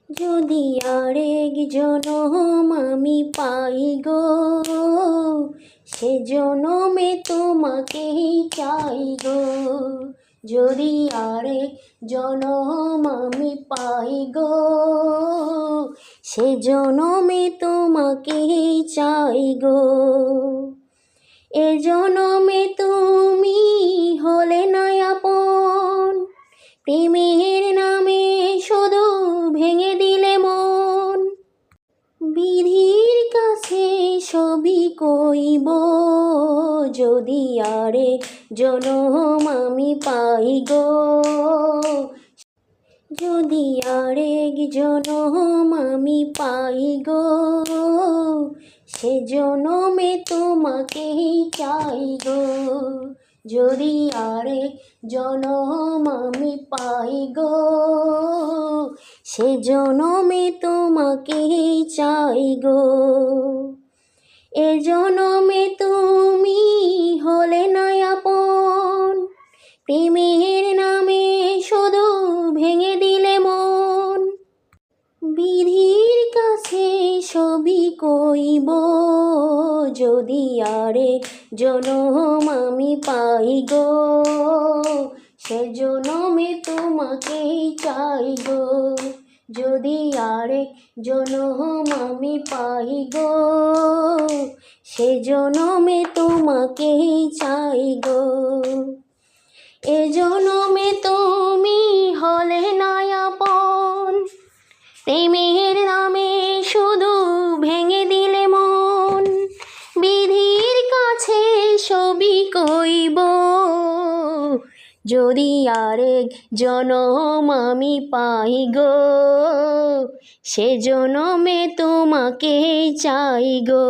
যদি আরেক জনম আমি পাই গো, সে জনমে তোমাকেই চাই গো। যদি আরেক জনম আমি পাই গো, সে জনমে তোমাকেই চাই গো। এ জনমে তুমি হলে না আপন, প্রেমের নামে শুধু ভেঙে দিলে মন। বিধির কাছে সবই কইব, যদি আরেক জনম আমি পাই গো। যদি আরেক জনম আমি পাই গো, সে জনমে তোমাকেই চাই গো। যদি আরেক জনম আমি পাই গো, সে জনমে তোমাকেই চাই গো। এ জনমে তুমি হলে না আপন, প্রেমের নামে শুধু ভেঙে দিলে মন। বিধির কাছে সবই কইব, যদি আরেক জনম আমি পাই গো, সে জনমে তোমাকেই চাই গো। যদি আরেক জনম আমি পাই গো, সে জনমে তোমাকেই চাই গো। এ জনমে তুমি হলে না আপন, প্রেমের নামে শুধু ভেঙে দিলে মন। বিধির কাছে সবই কইব, যদি আরেক জনম আমি পাই গো, সে জনমে তোমাকেই চাই গো।